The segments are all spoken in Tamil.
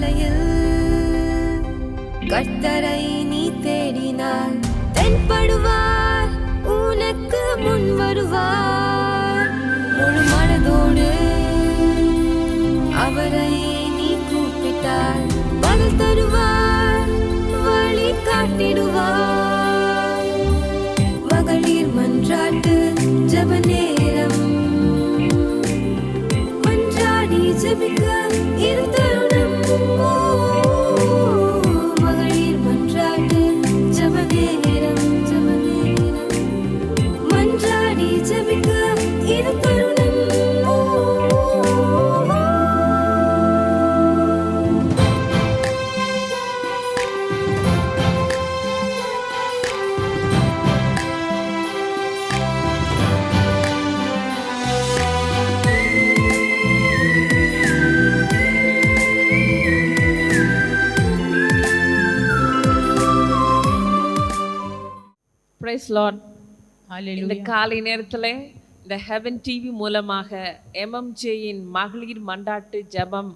பாதையில் கர்த்தரை நீ தேடினார், தென்படுவார், உனக்கு முன் வருவார். முழு மனதோடு அவரை நீ கூப்பிட்டார், பதில் தருவார், வழி காட்டிடுவார். மகளிர் மன்றாட்டு ஜெப நேரம், மன்றாடி ஜெபிக்க இரு தருணம். மகளிர் மன்றாட்டு ஜெப நேரம், மன்றாடி ஜெபிக்க இரு தருணம். Praise Lord. Hallelujah. இந்த காலை நேரத்தில் இந்த ஹெவன் டிவி மூலமாக MMJயின் மகளிர் மண்டாட்டு ஜெபம்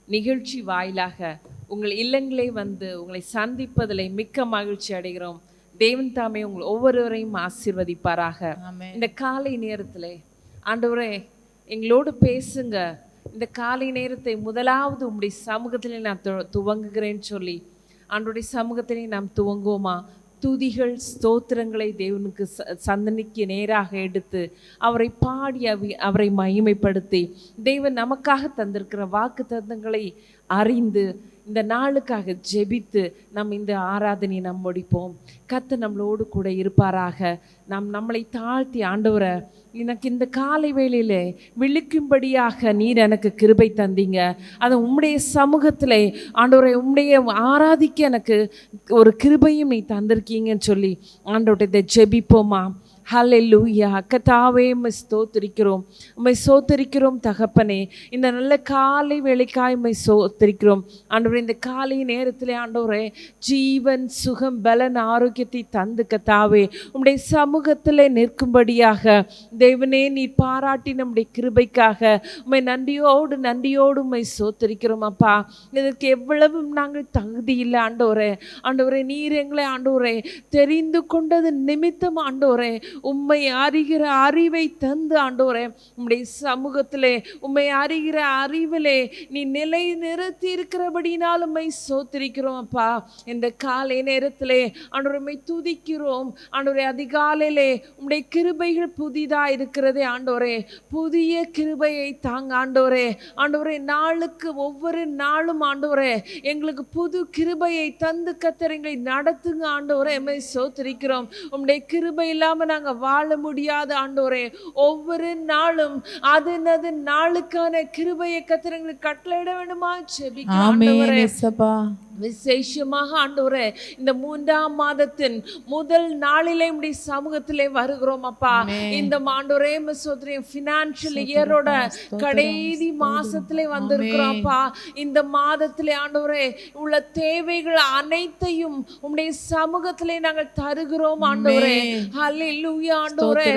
நிகழ்ச்சி வாயிலாக உங்கள் இல்லங்களே வந்து உங்களை சந்திப்பதில் மிக்க மகிழ்ச்சி அடைகிறோம். தேவன் தாமே உங்கள் ஒவ்வொருவரையும் ஆசீர்வதிப்பாராக. இந்த காலை நேரத்தில் ஆண்டவரே எங்களோடு பேசுங்க. இந்த காலை நேரத்தை முதலாவது உங்களுடைய சமூகத்திலே நான் துவங்குகிறேன் சொல்லி ஆண்டவருடைய சமூகத்திலே நாம் துவங்குவோமா? துதிகள் ஸ்தோத்திரங்களை தேவனுக்கு சந்தனிக்கு நேராக எடுத்து அவரை பாடி அவரை மகிமைப்படுத்தி தேவன் நமக்காக தந்திருக்கிற வாக்கு தத்தங்களை அறிந்து இந்த நாளுக்காக ஜெபித்து நம் இந்த ஆராதனையை நாம் முடிப்போம். கர்த்தர் நம்மளோடு கூட இருப்பாராக. நம்மளை தாழ்த்தி, ஆண்டவரை எனக்கு இந்த காலை வேளையிலே விழிக்கும்படியாக நீர் எனக்கு கிருபை தந்தீங்க, அதை உம்முடைய சமூகத்தில் ஆண்டவரை உம்முடைய ஆராதிக்க எனக்கு ஒரு கிருபையும் நீ தந்திருக்கீங்கன்னு சொல்லி ஆண்டவர்கிட்ட இதை ஜெபிப்போமா? ஹல்லேலூயா. கர்த்தாவே உம்மை ஸ்தோத்திரிக்கிறோம், உம்மை ஸ்தோத்திரிக்கிறோம் தகப்பனே. இந்த நல்ல காலை வேளைக்காய் உம்மை ஸ்தோத்திரிக்கிறோம் ஆண்டவரே. இந்த காலை நேரத்தில் ஆண்டவரே ஜீவன் சுகம் பலன் ஆரோக்கியத்தை தந்து கர்த்தாவே உம்முடைய சமூகத்தில் நிற்கும்படியாக தேவனே நீ பாராட்டி நம்முடைய கிருபைக்காக உம்மை நன்றியோடு உம்மை ஸ்தோத்திரிக்கிறோம் அப்பா. இதற்கு எவ்வளவு நாங்கள் தகுதி இல்லை ஆண்டவரே. ஆண்டவரே நீர் எங்களை ஆண்டவரே தெரிந்து கொண்டது நிமித்தம் ஆண்டவரே உம்மை அறிகிற அறிவை தந்து ஆண்டவரே உம்முடைய சமூகத்திலே உம்மை அறிகிற அறிவிலே நீ நிலை நிறுத்தி இருக்கிறபடினால் உம்மை ஸ்தோத்திரிக்கிறோம் அப்பா. இந்த காலை நேரத்திலே ஆண்டவரை உம்மை துதிக்கிறோம் ஆண்டவரே. அதிகாலையிலே உம்முடைய கிருபைகள் புதிதா இருக்கிறதே ஆண்டவரே, புதிய கிருபையை தாங்க ஆண்டவரே. ஆண்டவரே நாளுக்கு ஒவ்வொரு நாளும் ஆண்டவரே எங்களுக்கு புது கிருபையை தந்து கர்த்தர் எங்களை நடத்துங்க ஆண்டவரே. உம்மை ஸ்தோத்திரிக்கிறோம். உம்முடைய கிருபை இல்லாம நாங்க வாழ முடியாது ஆண்டவரே. ஒவ்வொரு நாளும் அது நாளுக்கான கிருபையை கர்த்தர் எங்களுக்கு கட்டளையிட வேண்டுமா ஜெபிக்கிறோம் ஆண்டவரே. விசேஷமாக ஆண்டவரே இந்த 3ஆம் மாதத்தின் முதல் நாளிலே உம்முடைய சமூகத்திலே வருகிறோம் அப்பா. இந்த ஆண்டவரே ஃபினான்ஷியல் இயரோட கடைசி மாசத்திலே வந்திருக்கிறோம் அப்பா. இந்த மாதத்திலே ஆண்டவரே உள்ள தேவைகள் அனைத்தையும் உம்முடைய சமூகத்திலே நாங்கள் தருகிறோம் ஆண்டவரே. ஹல்லேலூயா ஆண்டவரே.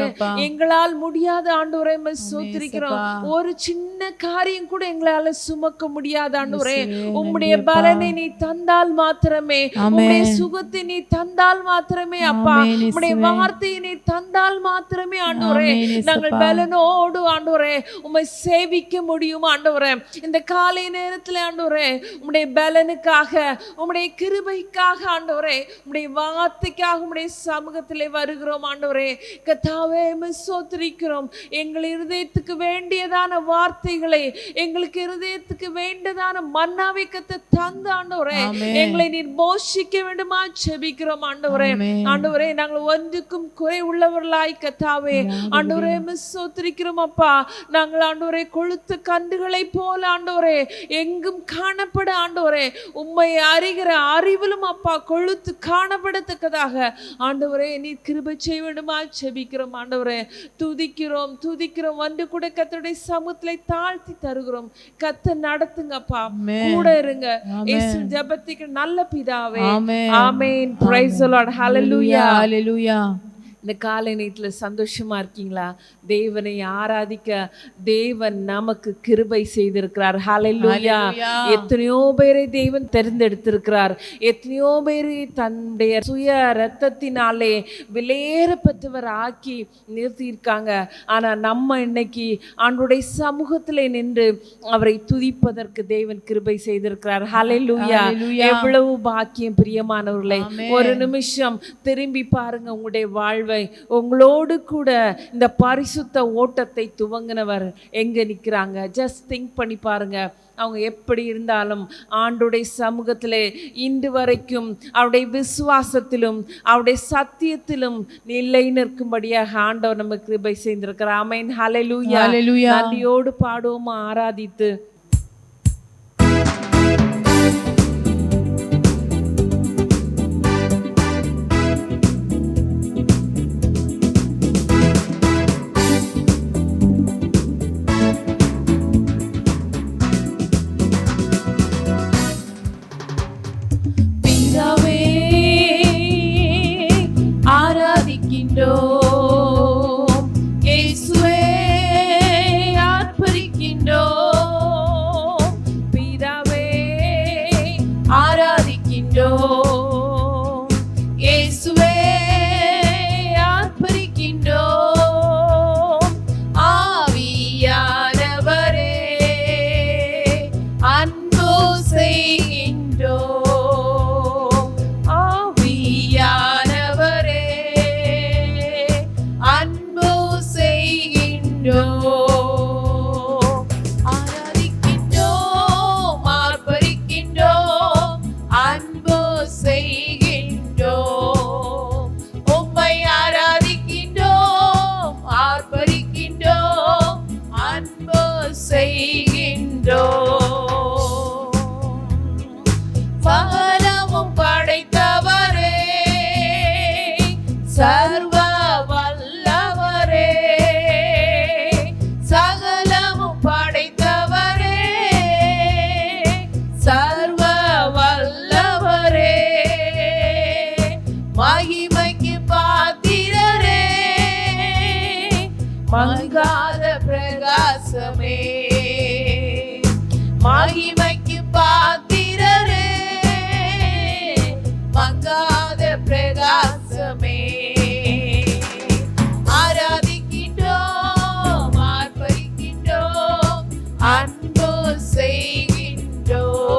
எங்களால் முடியாத ஆண்டவரே உம்மை ஸ்தோத்திரிக்கிறோம். ஒரு சின்ன காரியம் கூட எங்களால சுமக்க முடியாது ஆண்டவரே. உம்முடைய பலனை நீ தந்தால் மாத்திரமே, உம்முடைய சுகத்தை நீ தந்தால் மாத்திரமே அப்பா, உம்முடைய வார்த்தையை நீ தந்தால் மாத்திரமே ஆண்டவரே நாங்கள் பலனோடு ஆண்டவரே உம்மை சேவிக்க முடியும் ஆண்டவரே. இந்த காலை நேரத்தில் ஆண்டவரே உம்முடைய பலனுக்காக உம்முடைய கிருபைக்காக ஆண்டவரே உம்முடைய வார்த்தைக்காக உம்முடைய சமூகத்திலே வருகிறோம் ஆண்டவரே. கர்த்தாவே உம்மை ஸ்தோத்திரிக்கிறோம். எங்கள் இருதயத்துக்கு வேண்டியதான வார்த்தைகளை, எங்களுக்கு இருதயத்துக்கு வேண்டியதான மன்னாவை கர்த்தர் தந்த ஆண்டவரே எங்களை நீர் போஷிக்க வேண்டுமா ஜெபிக்கிறோம் ஆண்டவரே. ஆண்டவரே நாங்கள் ஒன்றுக்கும் குறை உள்ளவர்களாய் கர்த்தாவே ஆண்டவரே ஸ்தோத்திரிக்கிறோம் அப்பா. நாங்கள் ஆண்டவரே கொழுத்த கன்றுகளை போல ஆண்டவரே எங்கும் காணப்பட ஆண்டவரே உம்மை அறிகிற அறிவிலும் அப்பா கொழுத்து காணப்படத்தக்கதாக ஆண்டவரே நீர் கிருபை செய்ய வேண்டுமா ஜெபிக்கிறோம் ஆண்டவரே. துதிக்கிறோம் வந்து கூட கர்த்தருடைய சமூகத்திலே தாழ்த்தி தருகிறோம். கர்த்தர் நடத்துங்க அப்பா, கூட இருங்க. இயேசு ஜெபத்துக்கு நல்ல பிதாவே. ஆமென். Praise the lord. ஹல்லேலூயா. ஹல்லேலூயா. இந்த காலை நேரத்தில் சந்தோஷமா இருக்கீங்களா? தேவனை ஆராதிக்க தேவன் நமக்கு கிருபை செய்திருக்கிறார். ஹல்லேலூயா. எத்தனையோ பேரை தேவன் தெரிந்தெடுத்திருக்கிறார். எத்தனையோ பேரை தன்னுடைய சுய இரத்தத்தினாலே விலையேறப்பட்டவர் ஆக்கி நிறுத்தியிருக்காங்க. ஆனா நம்ம இன்னைக்கு ஆண்டவருடைய சமூகத்திலே நின்று அவரை துதிப்பதற்கு தேவன் கிருபை செய்திருக்கிறார். ஹல்லேலூயா. எவ்வளவு பாக்கியம் பிரியமானவர்களே. ஒரு நிமிஷம் திரும்பி பாருங்க உங்களுடைய வாழ்வை. உங்களோடு கூட இந்த பரிசுத்த ஓட்டத்தை துவங்கினவர் எங்க நிற்கிறாங்க? ஜஸ்ட் திங்க் பண்ணி பாருங்க. அவங்க எப்படி இருந்தாலும் ஆண்டுடைய சமூகத்திலே இன்று வரைக்கும் அவருடைய விசுவாசத்திலும் அவருடைய சத்தியத்திலும் நிலை நிற்கும்படியாக ஆண்டவர் நமக்கு கிருபை செய்திருக்கிறார். ஆமென். ஹல்லேலூயா. நன்றியோடு பாடுவோமா, ஆராதித்து. சகலமும் படைத்தவரே, சர்வ வல்லவரே, சகலமும் படைத்தவரே, சர்வ வல்லவரே, மகிமைக்கு பாத்திரரே, மங்காத பிரகாசமே, மகிமைக்கு பாத்திரரே, மங்காத பிரகாசமே, ஆராதிக்கின்றோம், ஆர்ப்பரிக்கின்றோம், அன்பு செய்கின்றோம்,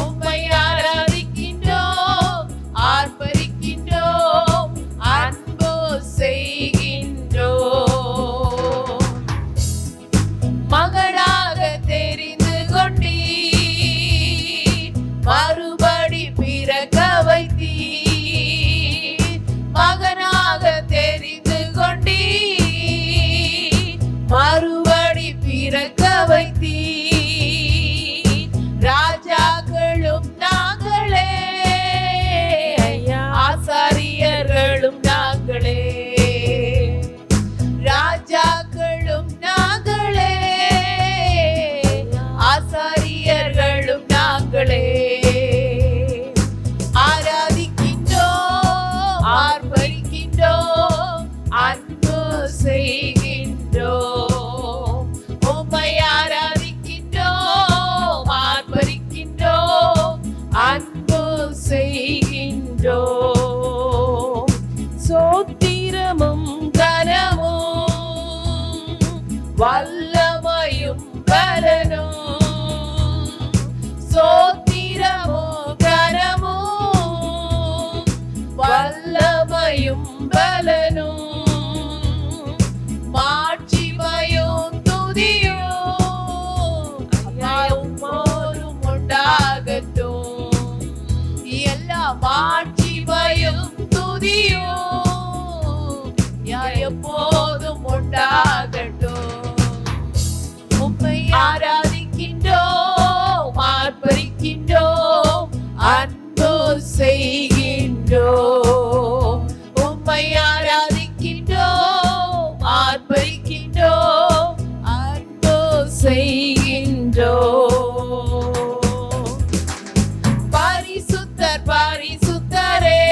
உம்மை ஆராதிக்கின்றோம், ஆர்ப்பரிக்கின்றோம், அன்பு செய்கின்றோம். மகனாக தெரிந்து கொண்டீர், மறுபடி பிறக்க வைத்தீர், மகனாக தெரிந்து கொண்டீர், மறுபடி பிறக்க வைத்தீர், ராஜாக்களும் நாங்களே, ஆசாரியர்களும் நாங்களே, ராஜாக்களும் நாங்களே, ஆசாரியர்களும் நாங்களே, ஆராதிக்கின்றோம், ஆர்ப்பரிக்கின்றோம், அன்பு செய்கின்றோம், உம்மை ஆராதிக்கின்றோம், ஆர்ப்பரிக்கின்றோம், அன்பு செய்கின்றோம். சோத்திரமும் கனமும் வல்லமையும் பலனும், சோத்திரமும் கனமும் வல்லமையும் பலனும், மாட்சிமையும் துதியும் எப்போதும் உண்டாகட்டும், எல்லா மாட்சிமையும் துதியும் எப்போதும் உண்டாகட்டும். உம்மை ஆராதிக்கின்றோம், ஆர்ப்பரிக்கின்றோம், அன்பு செய்கின்றோம், உம்மை ஆராதிக்கின்றோம், ஆர்ப்பரிக்கின்றோம், அன்பு செய்கின்றோம். பரிசுத்தர் பரிசுத்தரே,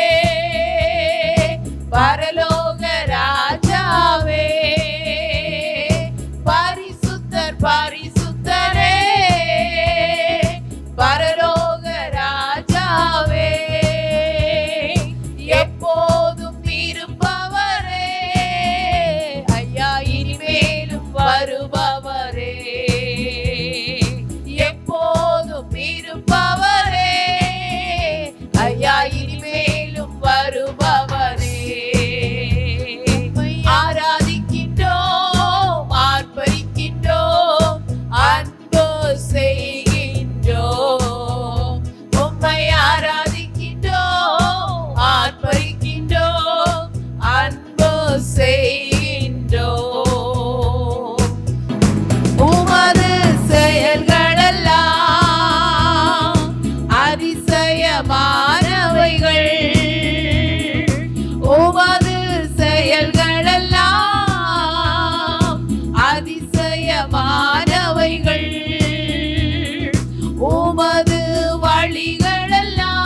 உமது வழிகளெல்லாம்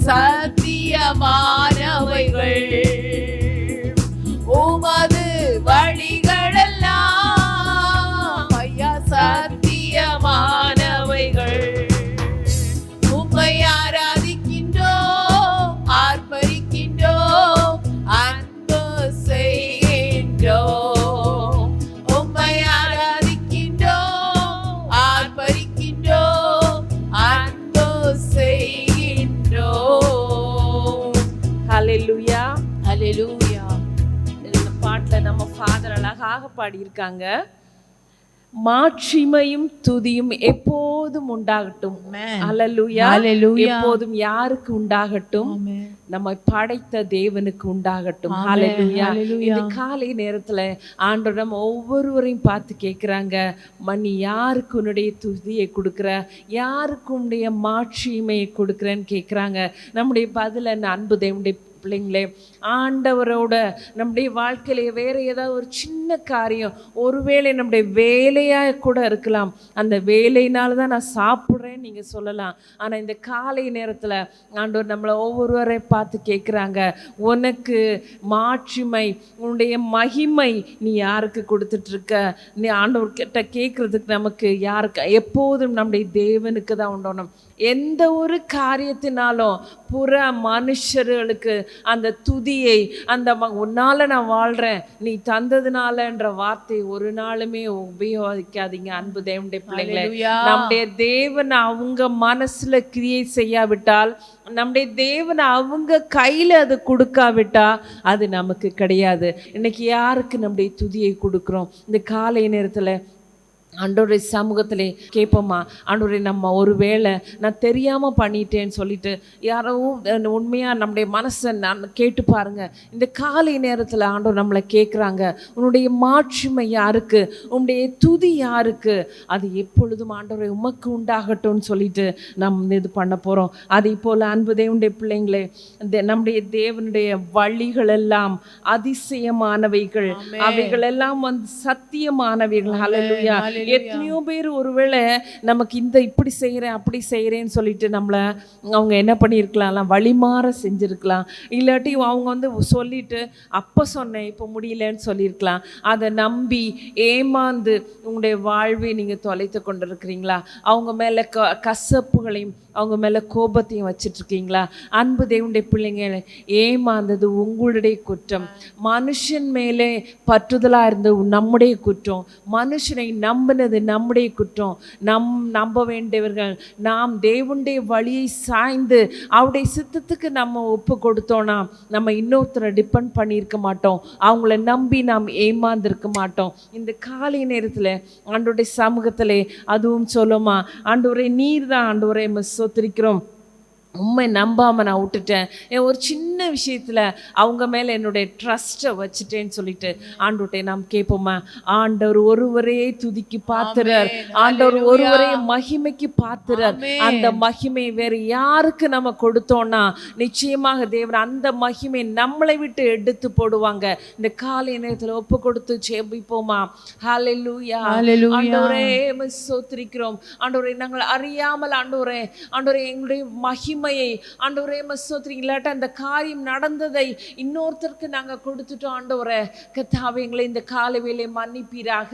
சத்தியமானவைகள். உமது வழிகளெல்லாம் ஐயா சத்தியமானவைகள். உம்மை ஆராதிக்கின்றோம், ஆர்ப்பரிக்கின்றோம், அன்பு செய்கின்றோம். உம்மை ஆராதிக்கின்றோம், ஆர்ப்பரிக்கின்றோம், அன்பு செய்கின்றோம். ஹalleluya. ஹல்லேலூயா. இந்த பாட்டுல நம்ம ஃபாதர் அழகாக பாடியிருக்காங்க. மாட்சிமையும் துதியும் எப்போதும் உண்டாகட்டும். Amen. ஹalleluya. Hallelujah. எப்போதும் யாருக்கு உண்டாகட்டும்? Amen. நம்மை படைத்த தேவனுக்கு உண்டாகட்டும். Amen. ஹalleluya. Hallelujah. இந்த காலை நேரத்துல ஆண்டவர் நம்ம ஒவ்வொருவரையும் பார்த்து கேட்குறாங்க, மணி யாருக்கு உன்னுடைய துதியை கொடுக்குற, யாருக்கு உன்னுடைய மாட்சிமையை கொடுக்குறேன்னு கேட்குறாங்க. நம்முடைய பதில் என்ன அன்பு தேவனுடைய பிள்ளைங்களே? ஆண்டவரோட நம்முடைய வாழ்க்கையில வேற ஏதாவது ஒரு சின்ன காரியம், ஒருவேளை நம்முடைய வேலையாக கூட இருக்கலாம், அந்த வேலையினால தான் நான் சாப்பிட்றேன்னு நீங்கள் சொல்லலாம். ஆனால் இந்த காலை நேரத்தில் ஆண்டவர் நம்மளை ஒவ்வொருவரை பார்த்து கேட்குறாங்க, உனக்கு மாட்சிமை, உன்னுடைய மகிமை நீ யாருக்கு கொடுத்துட்ருக்க? நீ ஆண்டவர்கிட்ட கேட்குறதுக்கு நமக்கு யாருக்கு? எப்போதும் நம்முடைய தேவனுக்கு தான் உண்டணும். எந்த ஒரு காரியத்தினாலும் புற மனுஷர்களுக்கு அந்த துதியை, அந்த உன்னால நான் வாழ்றேன், நீ தந்ததுனாலன்ற வார்த்தை ஒரு நாளுமே உபயோகிக்காதீங்க அன்பு தேவனுடைய பிள்ளைங்களே. நம்முடைய தேவன் அவங்க மனசுல கிரியை செய்யாவிட்டால், நம்முடைய தேவன் அவங்க கையில அது கொடுக்காவிட்டா அது நமக்கு கிடையாது. இன்னைக்கு யாருக்கு நம்முடைய துதியை கொடுக்குறோம்? இந்த காலை நேரத்துல ஆண்டவருடைய சமூகத்திலே கேட்போமா, ஆண்டவரே நம்ம ஒரு வேளை நான் தெரியாமல் பண்ணிட்டேன்னு சொல்லிட்டு யாரோ உண்மையாக நம்முடைய மனசை நான் கேட்டு பாருங்க. இந்த காலை நேரத்தில் ஆண்டவர் நம்மளை கேட்குறாங்க, உன்னுடைய மாட்சிமை யாருக்கு, உன்னுடைய துதி யாருக்கு? அது எப்பொழுதும் ஆண்டவரை உமக்கு உண்டாகட்டும்னு சொல்லிட்டு நம்ம இது பண்ண போகிறோம். அதே போல் அன்பு தேவனுடைய பிள்ளைங்களே, நம்முடைய தேவனுடைய வழிகள் எல்லாம் அதிசயமானவைகள், அவைகளெல்லாம் சத்தியமானவைகள். ஹல்லேலூயா. எத்தனையோ பேர் ஒருவேளை நமக்கு இந்த இப்படி செய்கிறேன் அப்படி செய்கிறேன்னு சொல்லிட்டு நம்மளை அவங்க என்ன பண்ணியிருக்கலாம், வழிமாற செஞ்சுருக்கலாம். இல்லாட்டி அவங்க சொல்லிட்டு அப்போ சொன்னேன் இப்போ முடியலன்னு சொல்லியிருக்கலாம். அதை நம்பி ஏமாந்து உங்களுடைய வாழ்வை நீங்கள் தொலைத்து கொண்டு இருக்கிறீங்களா? அவங்க மேலே கசப்புகளையும் அவங்க மேலே கோபத்தையும் வச்சிட்ருக்கீங்களா? அன்பு தேவனுடைய பிள்ளைங்க, ஏமாந்தது உங்களுடைய குற்றம். மனுஷன் மேலே பற்றுதலாக இருந்தது நம்முடைய குற்றம். மனுஷனை நம்பினது நம்முடைய குற்றம். நம்ப வேண்டியவர்கள் நாம் தேவனுடைய வழியை சாய்ந்து அவருடைய சித்தத்துக்கு நம்ம ஒப்பு கொடுத்தோன்னா நம்ம இன்னொருத்தரை டிபெண்ட் பண்ணியிருக்க மாட்டோம். அவங்கள நம்பி நாம் ஏமாந்திருக்க மாட்டோம். இந்த காலை நேரத்தில் ஆண்டவருடைய சமூகத்திலே அதுவும் சொல்லுமா, ஆண்டவரே நீர் தான் ஆண்டவரே ஸ்தோத்திரிக்கிறோம், உண்மை நம்பாமல் நான் விட்டுட்டேன், ஒரு சின்ன விஷயத்தில் அவங்க மேலே என்னுடைய ட்ரஸ்ட்டை வச்சுட்டேன்னு சொல்லிட்டு ஆண்டவர்கிட்ட நாம் கேட்போமா? ஆண்டவர் ஒருவரே துதிக்கு பாத்திரர், ஆண்டவர் ஒருவரே மகிமைக்கு பாத்திரர். அந்த மகிமை வேறு யாருக்கு நம்ம கொடுத்தோம்னா நிச்சயமாக தேவன் அந்த மகிமை நம்மளை விட்டு எடுத்து போடுவாங்க. இந்த காலை நேரத்தில் ஒப்பு கொடுத்து ஜெபிப்போமா? ஹல்லேலூயா. ஆண்டவரே ஸ்தோத்திரிக்கிறோம். ஆண்டவரே நாங்கள் அறியாமல் ஆண்டவரே எங்களுடைய மகிமை ஆண்டவரே ஸ்தோத்திரம், இல்லாட்ட அந்த காரியம் நடந்ததை இன்னொருத்தருக்கு நாங்கள் கொடுத்துட்டோம். ஆண்டவரே கர்த்தாவே எங்களை இந்த காலை வேளை மன்னிப்பீராக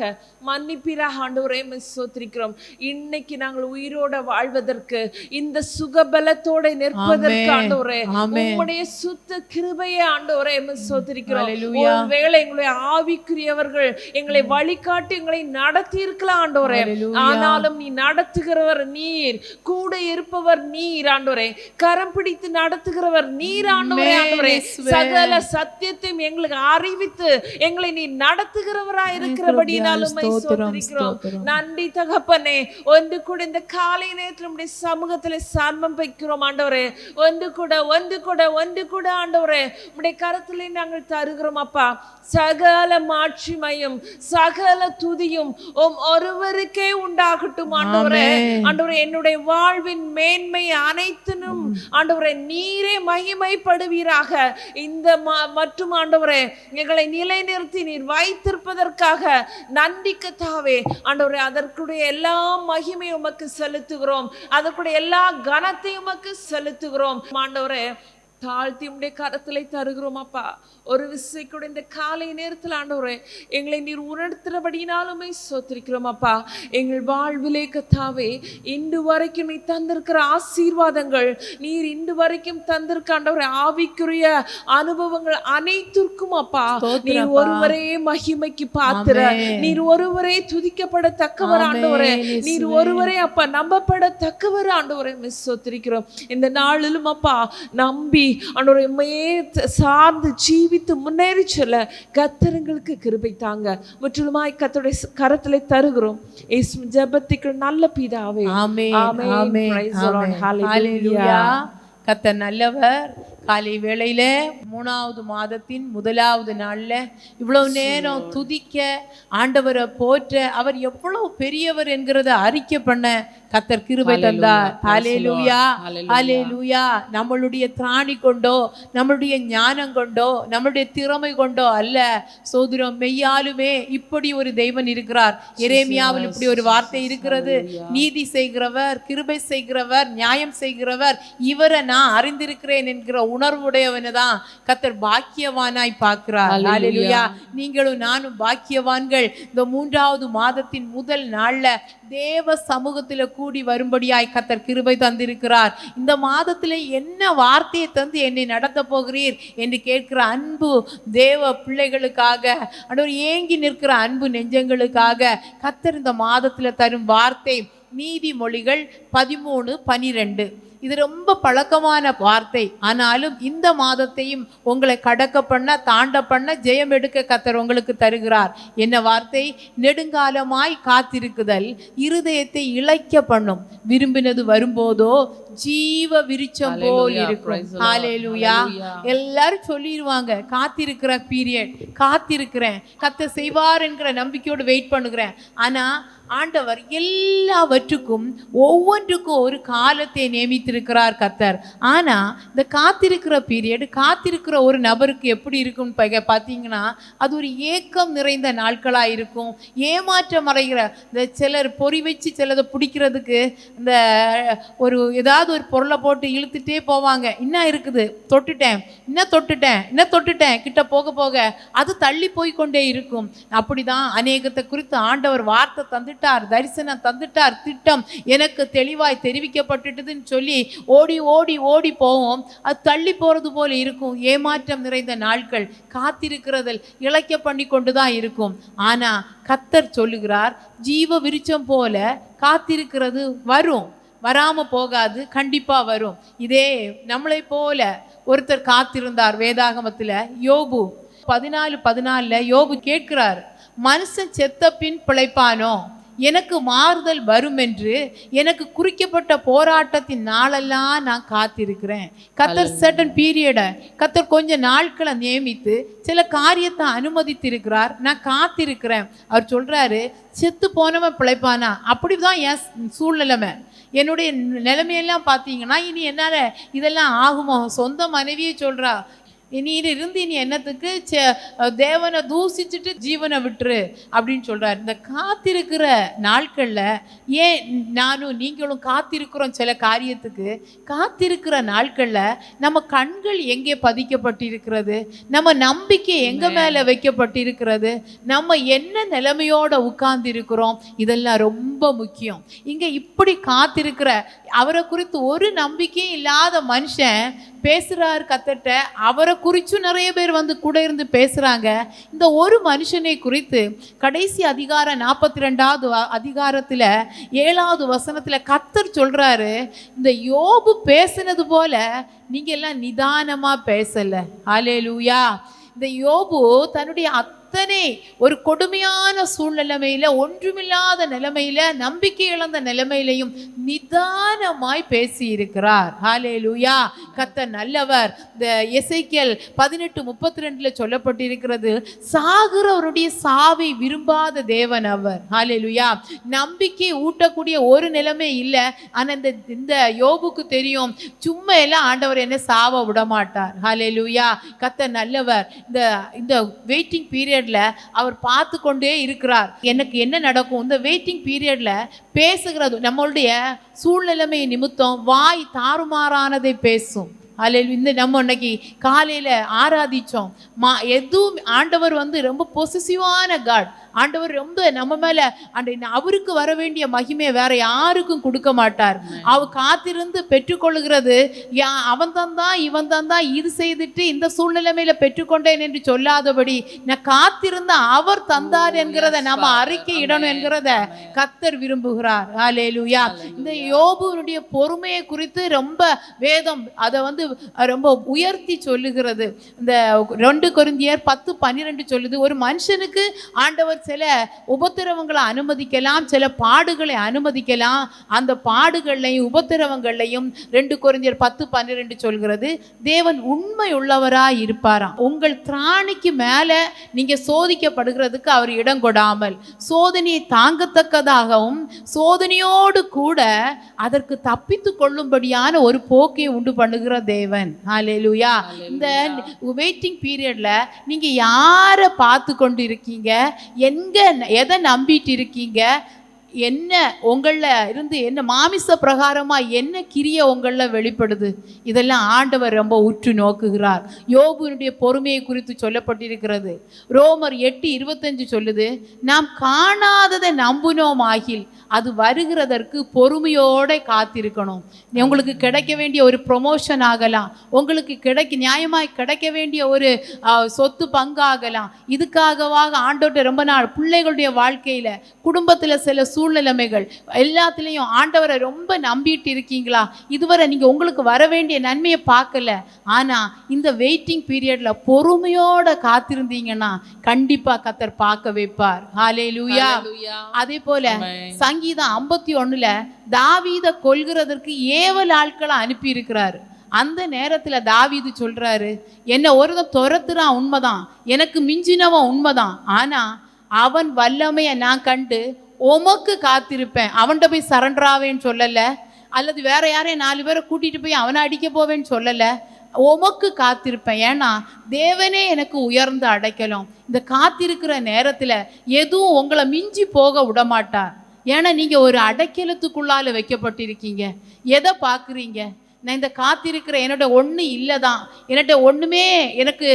ஆண்டவரே ஸ்தோத்திரிக்கிறோம். இன்னைக்கு நாங்கள் உயிரோட வாழ்வதற்கு, இந்த சுகபலத்தோட நிற்பதற்கு ஆண்டவரே உம்முடைய சுத்த கிருபையை ஆண்டவரே ஸ்தோத்திரிக்கிறோம். ஒருவேளை எங்களுடைய ஆவிக்குரியவர்கள் எங்களை வழிகாட்டி எங்களை நடத்தி இருக்கலாம் ஆண்டவரே, ஆனாலும் நீ நடத்துகிறவர் நீர், கூட இருப்பவர் நீர் ஆண்டவரே, கரம் பிடித்து நடத்துகிறவர் நீர் ஆண்டவரே. ஆண்டவரே சகல சத்தியத்தையும் எங்களுக்கு அறிவித்து எங்களை நீ நடத்துகிறவராய் இருக்கிறபடியாலும் ஸ்தோத்திரிக்கிறோம். நன்றி தகப்பனே. ஒன்று கூட இந்த காலை நேரத்தில் நம்முடைய சமூகத்தில் சர்மம் வைக்கிறோம் ஆண்டவரே. ஒன்று கூட ஆண்டவரே உம்முடைய கரத்திலே நாங்கள் தருகிறோம் அப்பா. சகல மாட்சிமையும் சகல துதியும் ஒருவருக்கே உண்டாகட்டும் ஆண்டவரே. ஆண்டவரே என்னுடைய வாழ்வின் மேன்மை அனைத்து முற்றிலும் ஆண்டவரே நீரே மகிமைப்படுவீராக. இந்த மற்றும் ஆண்டவரே எங்களை நிலைநிறுத்தி நீர் வைத்திருப்பதற்காக நன்றி கர்த்தாவே. ஆண்டவரே அதற்குடைய எல்லா மகிமையும் உமக்கு செலுத்துகிறோம், அதற்குடைய எல்லா கனத்தையும் உமக்கு செலுத்துகிறோம். ஆண்டவரே தாழ்த்தி உடைய கரத்திலே தருகிறோம் அப்பா. ஒரு விசை கூட இந்த காலை நேரத்தில் ஆண்டவரே எங்களை நீர் உணர்த்துறபடினாலுமே சோத்திருக்கிறோம் அப்பா. எங்கள் வாழ்விலே கர்த்தாவே இன்று வரைக்கும் நீ தந்திருக்கிற ஆசீர்வாதங்கள், நீர் இன்று வரைக்கும் தந்திருக்க ஆண்டவரே ஆவிக்குரிய அனுபவங்கள் அனைத்திற்கும் அப்பா நீர் ஒருவரே மகிமைக்கு பாத்திர, நீர் ஒருவரே துதிக்கப்படத்தக்கவர் ஆண்டவரே, நீர் ஒருவரே அப்பா நம்பப்படத்தக்கவர் ஆண்டவரே. சோத்திருக்கிறோம் இந்த நாளிலும் அப்பா நம்பி ஆண்டவரே உம்மையே சார்ந்து ஜீவித்து முன்னேறி செல்ல கர்த்தருக்கு கிருபை தாங்க. முற்றிலுமாய் கர்த்தருடைய கரத்திலே தருகிறோம் இயேசு ஜெபத்துக்கு நல்ல பிதாவே. ஆமென் ஆமென். ஆமென் Praise the Lord. Amen. Hallelujah. ஹalleluya. கர்த்தர் நல்லவர். காலை வேளையில 3வது மாதத்தின் 1வது நாள்ல இவ்வளவு நேரம் துதிக்க, ஆண்டவரை போற்ற, அவர் எவ்வளவு பெரியவர் என்கிறத அறிக்கை பண்ண கர்த்தர் கிருபை தந்தார். ஹalleluya ஹalleluya. நம்மளுடைய திராணி கொண்டோ நம்மளுடைய ஞானம் கொண்டோ நம்மளுடைய திறமை கொண்டோ அல்ல, சோதரம் மெய்யாலுமே இப்படி ஒரு தெய்வன் இருக்கிறார். எரேமியாவில் இப்படி ஒரு வார்த்தை இருக்கிறது, நீதி செய்கிறவர், கிருபை செய்கிறவர், நியாயம் செய்கிறவர், இவரை நான் அறிந்திருக்கிறேன் என்கிற உணர்வுடையவனை தான் கர்த்தர் பாக்கியவானாய் பார்க்கிறார். ஹalleluya. நீங்களும் நானும் பாக்கியவான்கள். இந்த 3வது மாதத்தின் முதல் நாள்ல தேவ சமூகத்துல கூடி வரும்படியாய் கர்த்தர் கிருபை தந்திருக்கிறார். இந்த மாதத்துல என்ன வார்த்தையை தந்து என்னை நடத்த போகிறீர் என்று கேட்கிற அன்பு தேவ பிள்ளைகளுக்காக, ஆண்டவர் ஏங்கி நிற்கிற அன்பு நெஞ்சங்களுக்காக கர்த்தர் இந்த மாதத்துல தரும் வார்த்தை நீதிமொழிகள் 13:12. இது ரொம்ப பழக்கமான வார்த்தை. ஆனாலும் இந்த மாதத்தையும் உங்களை கடக்க பண்ண, தாண்ட பண்ண, ஜெயம் எடுக்க கர்த்தர் உங்களுக்கு தருகிறார். என்ன வார்த்தை? நெடுங்காலமாய் காத்திருக்குதல் இருதயத்தை இளைக்க பண்ணும், விரும்பினது வரும்போதோ ஜீவ விருட்சம் போல் இருக்கும். ஹalleluya. எல்லாரும் சொல்லிடுவாங்க, காத்திருக்கிற பீரியட், காத்திருக்கிறேன், கர்த்தர் செய்வார் என்கிற நம்பிக்கையோடு வெயிட் பண்ணுகிறேன். ஆனா ஆண்டவர் எல்லாவற்றுக்கும் ஒவ்வொன்றுக்கும் ஒரு காலத்தை நியமித்திருக்கிறார் கர்த்தர். ஆனா இந்த காத்திருக்கிற பீரியட், காத்திருக்கிற ஒரு நபருக்கு எப்படி இருக்கும்னு பார்த்தீங்கன்னா அது ஒரு ஏக்கம் நிறைந்த நாட்களா இருக்கும். ஏமாற்றம் அடைகிற இந்த சிலர் பொறி வச்சு சிலதை பிடிக்கிறதுக்கு இந்த ஒரு ஏதாவது ஒரு பொருளை போட்டு இழுத்துட்டே போவாங்க. இன்னும் இருக்குது, தொட்டுட்டேன், இன்னும் தொட்டுட்டேன், இன்னும் தொட்டுட்டேன், கிட்ட போக போக அது தள்ளி போய் கொண்டே இருக்கும். அப்படிதான் அநேகத்தை குறித்து ஆண்டவர் வார்த்தை தந்துட்டார், தரிசனம் தந்துட்டார், திட்டம் எனக்கு தெளிவாய் தெரிவிக்கப்பட்டுட்டுதுன்னு சொல்லி ஓடி ஓடி ஓடி போவோம். அது தள்ளி போறது போல இருக்கும். ஏமாற்றம் நிறைந்த நாட்கள், காத்திருக்கிறதில் இளைக்க பண்ணி கொண்டுதான் இருக்கும். ஆனா கர்த்தர் சொல்லுகிறார், ஜீவ விருட்சம் போல காத்திருக்கிறது வரும், வராம போகாது, கண்டிப்பா வரும். இதே நம்மளை போல ஒருத்தர் காத்திருந்தார் வேதாகமத்துல. யோபு 14:14 யோபு கேட்கிறார், மனுஷன் செத்த பின் பிழைப்பானோ? எனக்கு மாறுதல் வரும் என்று எனக்கு குறிக்கப்பட்ட போராட்டத்தின் நாளெல்லாம் நான் காத்திருக்கிறேன். கர்த்தர் சர்டன் பீரியடை, கர்த்தர் கொஞ்சம் நாட்களை நியமித்து சில காரியத்தை அனுமதித்திருக்கிறார், நான் காத்திருக்கிறேன். அவர் சொல்றாரு, செத்து போனவன் பிழைப்பானா? அப்படிதான் என் சூழ்நிலைமை, என்னுடைய நிலைமையெல்லாம் பார்த்தீங்கன்னா இனி என்னால் இதெல்லாம் ஆகுமோ? சொந்த மனைவியே சொல்றா, நீ இருந்து இனி என்னத்துக்கு தேவனை தூசிச்சுட்டு ஜீவனை விட்டுரு அப்படின்னு சொல்றாரு. இந்த காத்திருக்கிற நாட்கள்ல ஏன் நானும் நீங்களும் காத்திருக்கிறோம் சில காரியத்துக்கு? காத்திருக்கிற நாட்கள்ல நம்ம கண்கள் எங்கே பதிக்கப்பட்டிருக்கிறது? நம்ம நம்பிக்கை எங்க மேல வைக்கப்பட்டிருக்கிறது? நம்ம என்ன நிலைமையோட உட்கார்ந்து இருக்கிறோம்? இதெல்லாம் ரொம்ப முக்கியம். இங்க இப்படி காத்திருக்கிற அவரை குறித்து ஒரு நம்பிக்கையும் இல்லாத மனுஷன் பேசுறாரு கர்த்தர்ட்ட. அவரை குறித்து நிறைய பேர் வந்து கூட இருந்து பேசுறாங்க. இந்த ஒரு மனுஷனை குறித்து கடைசி அதிகாரம் 42வது அதிகாரத்துல 7வது வசனத்துல கர்த்தர் சொல்றாரு, இந்த யோபு பேசினது போல நீங்க எல்லாம் நிதானமா பேசல. ஹல்லேலூயா. இந்த யோபு தன்னுடைய அத்தனை ஒரு கொடுமையான சூழ்நிலைமையில, ஒன்றுமில்லாத நிலைமையில, நம்பிக்கை இழந்த நிலைமையிலையும் நிதானமாய் பேசி இருக்கிறார். ஹல்லேலூயா. கர்த்தர் நல்லவர். இந்த எசேக்கியேல் 18:32 சொல்லப்பட்டிருக்கிறது, சாகிறவருடைய சாவை விரும்பாத தேவன் அவர். ஹல்லேலூயா. நம்பிக்கை ஊட்டக்கூடிய ஒரு நிலைமை இல்லை. ஆனா இந்த யோபுக்கு தெரியும், சும்மா எல்லாம் ஆண்டவர் என்ன சாவ விட மாட்டார். ஹல்லேலூயா. கர்த்தர் நல்லவர். இந்த வெயிட்டிங் பீரியட்ல அவர் பார்த்து கொண்டே இருக்கிறார். எனக்கு என்ன நடக்கும் இந்த வெயிட்டிங் பீரியட்ல பேசுகிறது. நம்மளுடைய சூழ்நிலைமை நிமித்தம் வாய் தாறுமாறானதை பேசும். அல்லேலூயா. நம்ம இன்னைக்கு காலையில ஆராதிச்சோம். எதுவும் ஆண்டவர் ரொம்ப பொசிசிவான காட். ஆண்டவர் ரொம்ப நம்ம மேல அவருக்கு வர வேண்டிய மகிமையை வேற யாருக்கும் கொடுக்க மாட்டார். அவர் காத்திருந்து பெற்றுக்கொள்கிறது. அவன் தந்தா இவன் தந்தா இது செய்துட்டு இந்த சூழ்நிலைமையில பெற்றுக்கொண்டேன் என்று சொல்லாதபடி, நான் காத்திருந்த அவர் தந்தார் என்கிறத நம்ம அறிக்கை இடணும் என்கிறத கர்த்தர் விரும்புகிறார். ஹல்லேலூயா. இந்த யோபுவினுடைய பொறுமையை குறித்து ரொம்ப வேதம் அதை ரொம்ப உயர்த்தி சொல்லுகிறது. இந்த 2 கொரிந்தியர் 10:12 சொல்லுது, ஒரு மனுஷனுக்கு ஆண்டவர் சில உபத்திரவங்களை அனுமதிக்கலாம், சில பாடுகளை அனுமதிக்கலாம். அந்த பாடுகளையும் உபத்திரவங்களையும் 2 கொரிந்தியர் 10:12 சொல்கிறது, தேவன் உண்மை உள்ளவராய் இருப்பாராம். உங்கள் திராணிக்கு மேல நீங்க சோதிக்கப்படுகிறதுக்கு அவர் இடம் கொடாமல், சோதனையை தாங்கத்தக்கதாகவும் சோதனையோடு கூட அதற்கு தப்பித்து கொள்ளும்படியான ஒரு போக்கை உண்டு பண்ணுகிற தேவன். ஹல்லேலூயா. இந்த வெயிட்டிங் பீரியட்ல நீங்க யாரை பார்த்து கொண்டு இருக்கீங்க, எதை நம்பிட்டு இருக்கீங்க, என்ன உங்களில் இருந்து என்ன மாமிச பிரகாரமாக என்ன கிரியை உங்களில் வெளிப்படுது, இதெல்லாம் ஆண்டவர் ரொம்ப உற்று நோக்குகிறார். யோபுவினுடைய பொறுமையை குறித்து சொல்லப்பட்டிருக்கிறது. ரோமர் 8:25 சொல்லுது, நாம் காணாததை நம்பினோம் ஆகில் அது வருகிறதற்கு பொறுமையோடு காத்திருக்கணும். உங்களுக்கு கிடைக்க வேண்டிய ஒரு ப்ரொமோஷன் ஆகலாம், உங்களுக்கு நியாயமாய் கிடைக்க வேண்டிய ஒரு சொத்து பங்காகலாம். இதுக்காகவாக ஆண்டவர்கிட்ட ரொம்ப நாள் பிள்ளைகளுடைய வாழ்க்கையில், குடும்பத்தில் சில சூழ்நிலைமைகள் எல்லாத்துலேயும் ஆண்டவரை ரொம்ப நம்பிட்டு இருக்கீங்களா? இதுவரை நீங்கள் உங்களுக்கு வர வேண்டிய நன்மையை பார்க்கல. ஆனால் இந்த வெயிட்டிங் பீரியடில் பொறுமையோடு காத்திருந்தீங்கன்னா கண்டிப்பாக கர்த்தர் பார்க்க வைப்பார். ஹல்லேலூயா. அதே போல சங்கீதம் 51 தாவீதை கொல்கிறதற்கு ஏவல் ஆட்களை அனுப்பி இருக்கிறாரு. அந்த நேரத்தில் தாவீது சொல்றாரு, என்னை ஒருத்தன் துரத்துறான் உண்மைதான், எனக்கு மிஞ்சினவன் உண்மைதான், ஆனால் அவன் வல்லமையை நான் கண்டு உமக்கு காத்திருப்பேன். அவன்கிட்ட போய் சரண்டராவேன்னு சொல்லலை, அல்லது வேற யாரையும் 4 பேரை கூட்டிட்டு போய் அவனை அடிக்க போவேன்னு சொல்லலை, உமக்கு காத்திருப்பேன். ஏன்னா தேவனே எனக்கு உயர்ந்து அடைக்கலம். இந்த காத்திருக்கிற நேரத்தில் எதுவும் உங்களை மிஞ்சி போக விடமாட்டார். ஏன்னா நீங்கள் ஒரு அடைக்கலத்துக்குள்ளால வைக்கப்பட்டிருக்கீங்க. எதை பார்க்குறீங்க? நான் இந்த காத்திருக்கிற என்னோட ஒன்று இல்லை தான், என்னோட ஒன்றுமே எனக்கு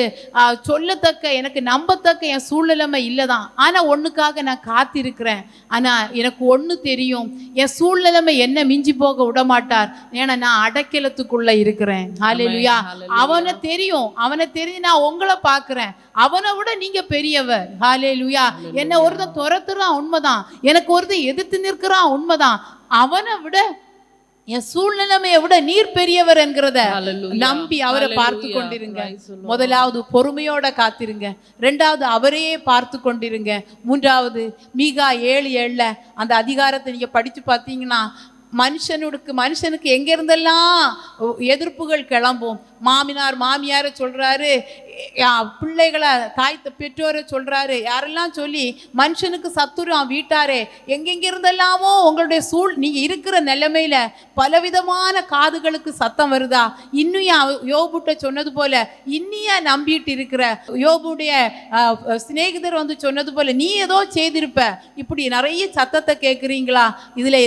சொல்லத்தக்க, எனக்கு நம்பத்தக்க என் சூழ்நிலைமை இல்லை தான். ஆனால் ஒன்றுக்காக நான் காத்திருக்கிறேன். ஆனால் எனக்கு ஒன்று தெரியும், என் சூழ்நிலைமை என்ன மிஞ்சி போக விடமாட்டார். ஏன்னா நான் அடைக்கலத்துக்குள்ளே இருக்கிறேன். ஹல்லேலூயா. அவனை தெரிஞ்சு நான் உங்களை பார்க்குறேன். அவனை விட நீங்க பெரியவர். ஹல்லேலூயா. என்னை ஒருத்தன் துரத்துறான் உண்மைதான், எனக்கு ஒருத்தன் எதிர்த்து நிற்கிறான் உண்மைதான், அவனை விட என் சூழ்நிலைமையை விட நீர் பெரியவர் என்கிறத நம்பி அவரை பார்த்து கொண்டிருங்க. முதலாவது பொறுமையோட காத்திருங்க, 2வது அவரையே பார்த்து கொண்டிருங்க, 3வது மீகா 7:7 அந்த அதிகாரத்தை நீங்க படிச்சு பார்த்தீங்கன்னா, மனுஷனுக்கு எங்க இருந்தெல்லாம் எதிர்ப்புகள் கிளம்பும். மாமினார் மாமியாரை சொல்றாரு, பிள்ளைகளை பெற்றோரை சொல்றாரு, யாரெல்லாம் சொல்லி மனுஷனுக்கு சத்துருவான் வீட்டாரே, எங்கெங்க இருந்தெல்லாமோ உங்களுடைய நீங்க இருக்கிற நிலைமையில பலவிதமான காதுகளுக்கு சத்தம் வருதா? இன்னும் யோபுட்ட சொன்னது போல இன்னியா நம்பிட்டு இருக்கிற யோபுடைய சிநேகிதர் சொன்னது போல நீ ஏதோ செய்திருப்ப, இப்படி நிறைய சத்தத்தை கேட்குறீங்களா? இதுல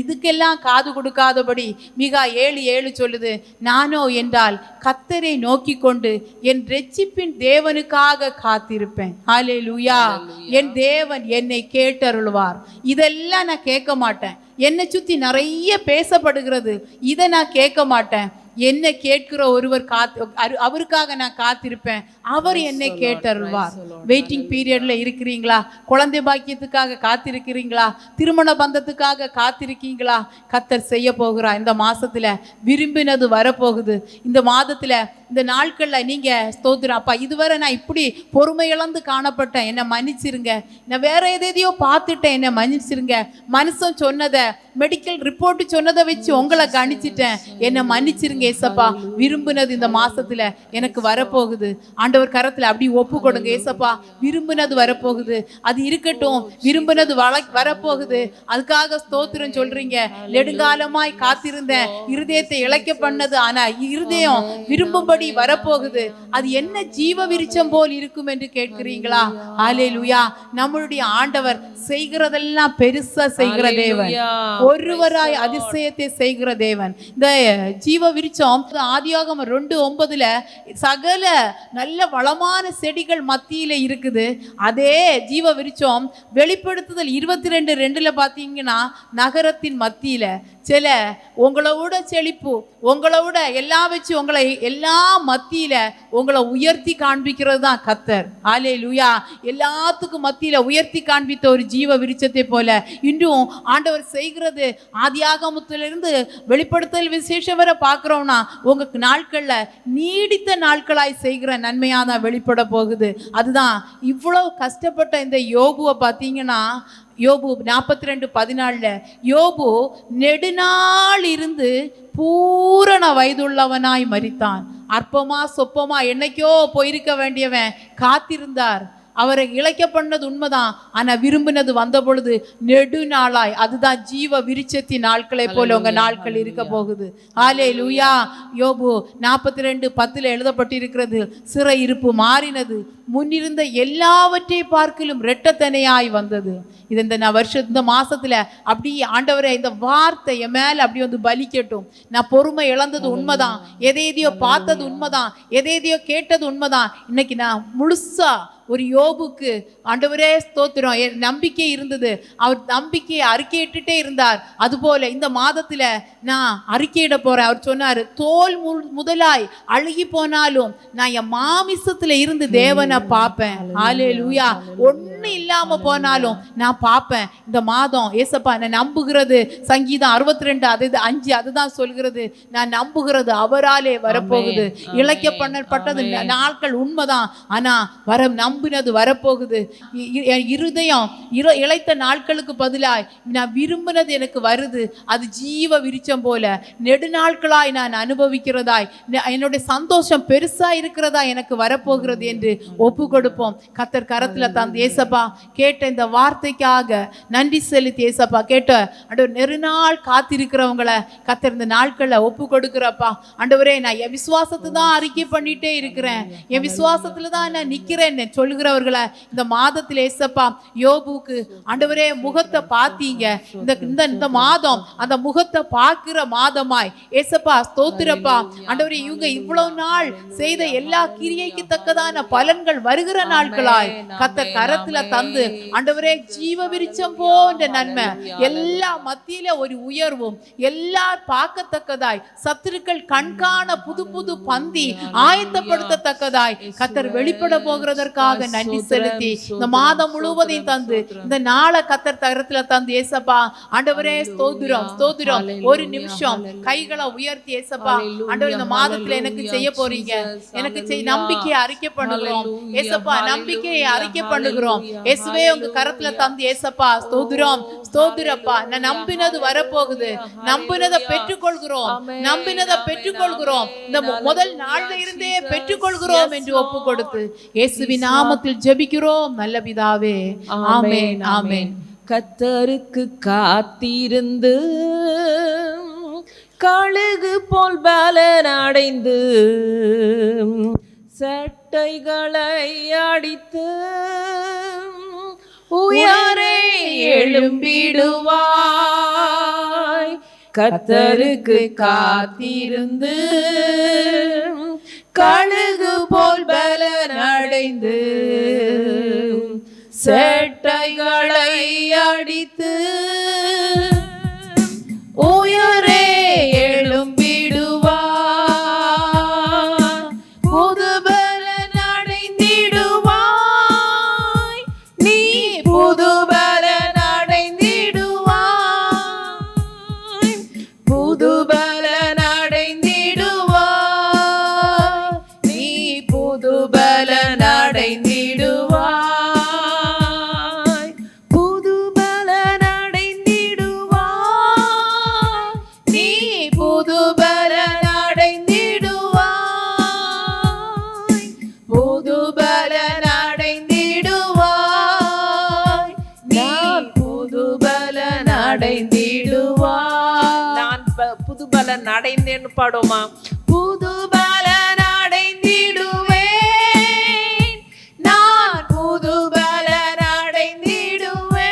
இதுக்கெல்லாம் காது கொடுக்காதபடி மீகா 7:7 சொல்லுது, நானோ என்றால் கர்த்தரை நோக்கி கொண்டு என் ரட்சிப்பின் தேவனுக்காக காத்திருப்பேன். ஹல்லேலூயா. என் தேவன் என்னை கேட்டருள்வார். இதெல்லாம் நான் கேட்க மாட்டேன். என்னை சுற்றி நிறைய பேசப்படுகிறது, இதை நான் கேட்க மாட்டேன். என்ன கேட்கிற ஒருவர் அவருக்காக நான் காத்திருப்பேன், அவர் என்னை கேட்டருள்வார். வெயிட்டிங் பீரியட்ல இருக்கிறீங்களா? குழந்தை பாக்கியத்துக்காக காத்திருக்கிறீங்களா? திருமண பந்தத்துக்காக காத்திருக்கீங்களா? கர்த்தர் செய்ய போகிறார். இந்த மாசத்துல விரும்பினது வரப்போகுது. இந்த மாதத்துல இந்த நாட்கள்ல நீங்க ஸ்தோத்திரம் அப்பா, இதுவரை நான் இப்படி பொறுமை இழந்து காணப்பட்டேன், என்னை மன்னிச்சிருங்க. நான் வேற எதையோ பார்த்துட்டேன், என்னை மன்னிச்சிருங்க. மனுஷன் சொன்னதை, மெடிக்கல் ரிப்போர்ட் சொன்னதை வச்சு உங்களை கணிச்சிட்டேன், என்னை மன்னிச்சிருங்க ஏசப்பா. விரும்பினது இந்த மாசத்துல எனக்கு வரப்போகுது. ஆண்டவர் கரத்துல அப்படி ஒப்பு கொடுங்க ஏசப்பா. விரும்பினது வரப்போகுது, அது இருக்கட்டும். விரும்பினது வரப்போகுது. அதுக்காக ஸ்தோத்திரம் சொல்றீங்க. நெடுங்காலமாய் காத்திருந்தேன், இருதயத்தை இழைக்க பண்ணது, ஆனா இருதயம் விரும்பும்படி வரப்போகுது. அது என்ன ஜீவ விருட்சம் போல் இருக்கும் என்று கேட்கிறீங்களா? ஹல்லேலூயா. நம்மளுடைய ஆண்டவர் செய்கிறதெல்லாம் பெருசா செய்கிற தேவன், ஒருவராய் அதிசயத்தை செய்கிற தேவன். இந்த ஜீவ விருட்சம் ஆதியாகமம் 2:9 சகல நல்ல வளமான செடிகள் மத்தியில இருக்குது. அதே ஜீவ விருட்சம் வெளிப்படுத்துதல் 22:2 பாத்தீங்கன்னா நகரத்தின் மத்தியில சில உங்களோட செழிப்பு, உங்களோட எல்லாம் வச்சு உங்களை எல்லா மத்தியில உங்களை உயர்த்தி காண்பிக்கிறது தான் கர்த்தர். ஹல்லேலூயா. எல்லாத்துக்கும் மத்தியில உயர்த்தி காண்பித்த ஒரு ஜீவ விருட்சத்தை போல இன்றும் ஆண்டவர் செய்கிறது. ஆதியாகமத்திலிருந்து வெளிப்படுத்தல் விசேஷம் வரை பார்க்கிறோம்னா உங்க நாட்கள்ல நீடித்த நாட்களாய் செய்கிற நன்மையாதான் வெளிப்பட போகுது. அதுதான் இவ்வளவு கஷ்டப்பட்ட இந்த யோபுவை பார்த்தீங்கன்னா, யோபு 42:14 யோபு நெடுநாள் இருந்து பூரண வயதுள்ளவனாய் மரித்தான். அற்பமா சொப்பமா என்னைக்கோ போயிருக்க வேண்டியவன் காத்திருந்தார். அவரை இழைக்க பண்ணது உண்மைதான், ஆனா விரும்பினது வந்த பொழுது நெடுநாளாய். அதுதான் ஜீவ விருட்சத்தின் நாட்களை போல உங்க நாட்கள் இருக்க போகுது. ஹல்லேலூயா. யோபு 42:10 எழுதப்பட்டிருக்கிறது, சிறை இருப்பு மாறினது, முன்னிருந்த எல்லாவற்றை பார்க்கிலும் இரட்டத்தனையாய் வந்தது. இது இந்த மாசத்துல அப்படி ஆண்டவரே இந்த வார்த்தை என் மேல அப்படி வந்து பலிக்கட்டும். நான் பொறுமை இழந்தது உண்மைதான், எதையோ பார்த்தது உண்மைதான், எதையோ கேட்டது உண்மைதான். இன்னைக்கு நான் முழுசா ஒரு யோபுக்கு ஆண்டவரே ஸ்தோத்திரம், என் நம்பிக்கை இருந்தது. அவர் நம்பிக்கையை அறிக்கையிட்டுட்டே இருந்தார். அதுபோல இந்த மாதத்துல நான் அறிக்கையிட போறேன். அவர் சொன்னாரு, தோல் முதலாய் அழுகி போனாலும் நான் என் மாமிசத்துல இருந்து தேவனை பார்ப்பேன். ஹல்லேலூயா. ஒண்ணு இல்லாம போனாலும் நான் பார்ப்பேன். இந்த மாதம் ஏசப்பா நான் நம்புகிறது, சங்கீதம் 62:5 அதுதான் சொல்கிறது, நான் நம்புகிறது அவராலே வரப்போகுது. இழைக்க பண்ணப்பட்டது நாட்கள் உண்மைதான், ஆனா நம்பினது வரப்போகுது. இருதயம் இழைத்த நாட்களுக்கு பதிலாய் நான் விரும்பினது எனக்கு வருது. அது ஜீவ விருட்சம் போல நெடுநாட்களாய் நான் அனுபவிக்கிறதாய், என்னுடைய சந்தோஷம் பெருசா இருக்கிறதா எனக்கு வரப்போகிறது என்று ஒப்பு கொடுப்போம். கர்த்தர் கரத்துல தந்து ஏசப்பா கேட்ட இந்த வார்த்தைக்காக நன்றி செலுத்தி ஏசப்பா கேட்ட நெடுநாள் காத்திருக்கிறவங்களை கர்த்தர் இந்த நாட்களை ஒப்பு கொடுக்கிறப்பா. ஆண்டவரே நான் என் விசுவாசத்தை தான் அறிக்கை பண்ணிட்டே இருக்கிறேன், என் விசுவாசத்துல தான் நான் நிக்கிறேன் சொல்லுகிறவர்களை இந்த மாதத்தில் ஏசப்பா யோபுக்கு ஆண்டவரே முகத்தை பார்த்தீங்க. இந்த மாதம் அந்த முகத்தை பார்க்கிற மாதமாய் ஏசப்பா ஸ்தோத்திரப்பா. ஆண்டவரே இவங்க இவ்வளவு நாள் செய்த எல்லா கிரியைக்கு தக்கதான பலன்கள் வருகிற நாட்களாய் கர்த்தர் கரத்துல தந்து ஆண்டவரே ஜீவ விருட்சம் போன்ற நன்மை எல்லா மத்தியில ஒரு உயர்வும் எல்லார் பார்க்கத்தக்கதாய் சத்துருக்கள் கண்காண புது புது பந்தி ஆயத்தப்படுத்தத்தக்கதாய் கர்த்தர் வெளிப்பட போகிறதற்காக நன்றி செலுத்தி இந்த மாதம் முழுவதையும் தந்து இந்த நாளை கர்த்தர் கரத்துல தந்து ஏசப்பா ஆண்டவரே ஸ்தோத்திரம் ஸ்தோத்திரம். ஒரு நிமிஷம் கைகளை உயர்த்தி ஏசப்பா ஆண்டவர் இந்த மாதத்துல எனக்கு செய்ய போறீங்க, எனக்கு நம்பிக்கையை அறிக்கை பண்ணுகிறோம் ஏசப்பா, நம்பிக்கையை அறிக்கை பண்ணுகிறோம் இயேசுவே உங்க கரத்துல தந்து ஏசப்பா ஸ்தோத்திரம் ஸ்தோத்திரப்பா. நான் நம்பினது வரப்போகுது, நம்பினதை பெற்றுக்கொள்கிறோம், நம்பினதை பெற்றுக்கொள்கிறோம், இந்த முதல் நாள்ல இருந்தே பெற்றுக்கொள்கிறோம் என்று ஒப்பு கொடுத்து இயேசுவின் நாமத்தில் ஜெபிக்கிறோம் நல்ல பிதாவே. ஆமென் ஆமென். கர்த்தருக்கு காத்திருந்து கழுகு போல் பலன் அடைந்து சட்டைகளை அடித்து உயரே எழும்பிடுவாய். கர்த்தருக்கு காத்திருந்து கழுகு போல் பலன் அடைந்து சட்டைகளை அடித்து உயரே எழும்பிடுவாய். புது பலன் அடைந்திடுவாய், நீ புது பலன் அடைந்திடுவாய், புது பலன் அடைந்திடுவாய். புது பலன் அடைந்தேன்னு பாடுமா? புது பலன் அடைந்திடுவேன் நான், புது பலன் அடைந்திடுவேன்,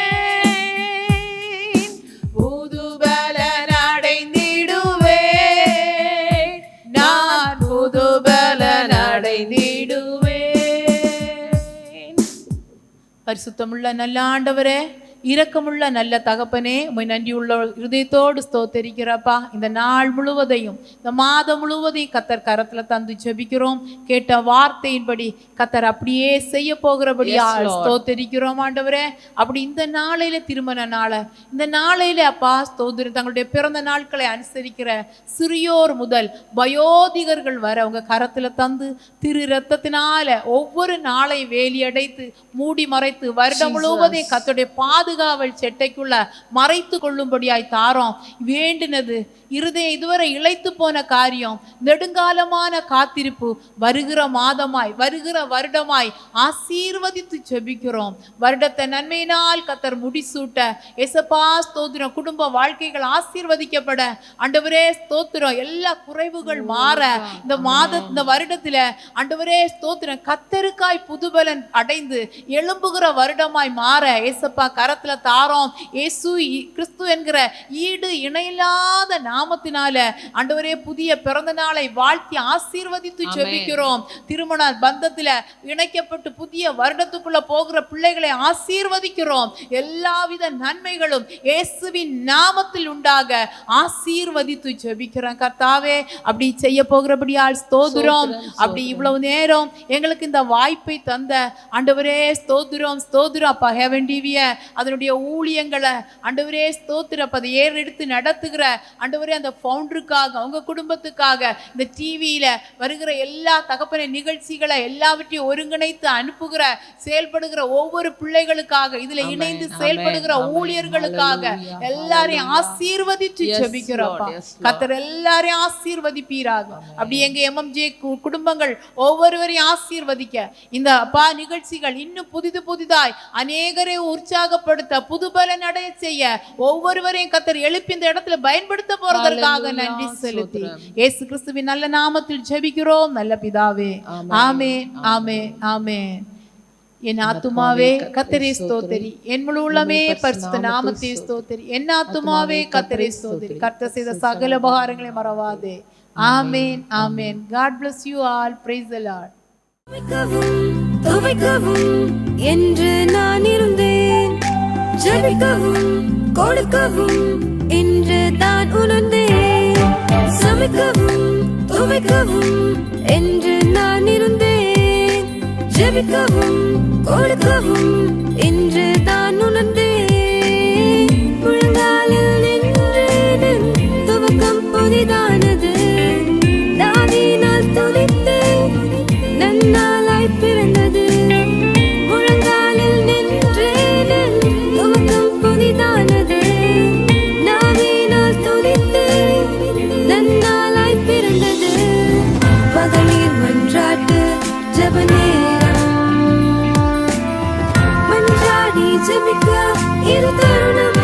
புது பலன் அடைந்திடுவேன் நான், புது பலன் அடைந்திடுவேன். பரிசுத்தமுள்ள நல்ல ஆண்டவரே, இரக்கமுள்ள நல்ல தகப்பனே, உம்மை நன்றியுள்ள இருதயத்தோடு ஸ்தோத்தரிக்கிறப்பா. இந்த நாள் முழுவதையும், இந்த மாதம் முழுவதையும் கத்தர் கரத்துல தந்து ஜெபிக்கிறோம். கேட்ட வார்த்தையின்படி கத்தர் அப்படியே செய்ய போகிறபடியா ஸ்தோத்தரிக்கிறோம் ஆண்டவரே. அப்படி இந்த நாளையில திருமண நாள, இந்த நாளையில அப்பா ஸ்தோத்திரம், தங்களுடைய பிறந்த நாட்களை அனுசரிக்கிற சிறியோர் முதல் வயோதிகர்கள் வர உங்க கரத்துல தந்து திரு ரத்தத்தினால ஒவ்வொரு நாளை வேலி அடைத்து மூடி மறைத்து வருடம் முழுவதையும் கத்தருடைய பாதுகாவல் செட்டைக்குள்ள மறைத்து கொள்ளும்படியாய் தாரோம். வேண்டினது இருதயம் இதுவரை இழைத்து போன காரியம், நெடுங்காலமான காத்திருப்பு வருகிற மாதமாய் வருகிற வருடமாய் ஆசீர்வதித்து ஜெபிக்கிறோம். வருடத்தை நன்மையினால் கத்தர் முடிசூட்ட எசப்பா ஸ்தோத்திரம். குடும்ப வாழ்க்கைகள் ஆசீர்வதிக்கப்பட ஆண்டவரே ஸ்தோத்திரம். எல்லா குறைவுகள் மாற இந்த வருடத்துல ஆண்டவரே ஸ்தோத்திரம் கத்தருக்காய் புதுபலன் அடைந்து எழும்புகிற வருடமாய் மாற ஏசப்பா கரத்துல தாரோம். இயேசு கிறிஸ்து என்கிற ஈடு இணையில்லாத நாமத்தினால ஆண்டவரே புதிய பிறந்த நாளை வாழ்த்தி ஆசீர்வதித்து ஜெபிக்கிறோம். திருமண பந்தத்துல இணைக்கப்பட்டு புதிய வருடத்துக்குள்ள போகிற பிள்ளைகளை ஆசீர்வதிக்கிறோம். எல்லாவித நன்மைகளும் இயேசுவின் நாமத்தில் உண்டாக ஆசீர்வதித்து ஜெபிக்கிறோம் கர்த்தாவே. அப்படி செய்ய போகிறபடியால் ஸ்தோத்திரம். அப்படி இவ்வளவு நேரம் எங்களுக்கு இந்த வாய்ப்பை தந்த ஆண்டவரே ஸ்தோத்திரம் ஸ்தோத்திரம் அப்பா. ஹெவன் டிவிய அதனுடைய ஊழியங்களை ஆண்டவரே ஸ்தோத்திரம் அதை ஏறெடுத்து நடத்துகிற ஆண்டவரே அந்த ஃபவுண்டருக்காக, அவங்க குடும்பத்துக்காக, இந்த டிவியில வருகிற எல்லா தகப்பன நிகழ்ச்சிகளை எல்லாவற்றையும் ஒருங்கிணைத்து அனுப்புகிற செயல்படுகிற ஒவ்வொரு பிள்ளைகளுக்காக, இதுல இணைந்து செயல்படுகிற ஊழியர்களுக்காக எல்லாரையும் ஆசீர்வதித்து ஜெபிக்கிறோம்ப்பா. கர்த்தர் எல்லாரையும் ஆசீர்வதிப்பீராக. அப்படி எங்க எம்எம்ஜே குடும்பங்கள் ஒவ்வொருவரையும் ஆசீர்வதிக்க இந்த அப்பா நிகழ்ச்சிகள் இன்னும் புதிதாய் அநேகரை உற்சாகப்படுத்த புதுபலன் அடைய செய்ய ஒவ்வொருவரையும் கர்த்தர் எழுப்பி இந்த இடத்துல பயன்படுத்த போறதற்காக நன்றி செலுத்தி இயேசு கிறிஸ்துவின் நல்ல நாமத்தில் ஜெபிக்கிறோம் நல்ல பிதாவே. ஆமென் ஆமென் ஆமென். என் ஆத்துமாவே கர்த்தரை ஸ்தோத்திரி, என் முழு உள்ளமே பரிசுத்த நாமத்தை ஸ்தோத்திரி. என் ஆத்துமாவே கர்த்தரை ஸ்தோத்திரி, கர்த்தர் செய்த சகல உபகாரங்களை மறவாதே. ஆமென் ஆமென். God bless you all. Praise the Lord. துவைக்கவும் என்று நான் இருந்தேன், ஜெபிக்கவும் கொடுக்கவும் என்று தான் உணர்ந்தேன். சமைக்கவும் துவைக்கவும் என்று நான் இருந்தேன், ஜெபிக்கவும் கொடுக்கவும் என்று தான் உணர்ந்தேன். முழங்காலில் நின்று துவக்கம் புதிதானது, தாவீதினால் துதித்து நன்னாளாய் பிறந்தது. முழங்காலில் நின்று துவக்கம் புதிதானது, தாவீதினால் துதித்து நன்னாளாய் பிறந்தது. மகளிர் மன்றாட்டு ஜெப நேரம், மன்றாடி ஜெபிக்க இது தருணம்.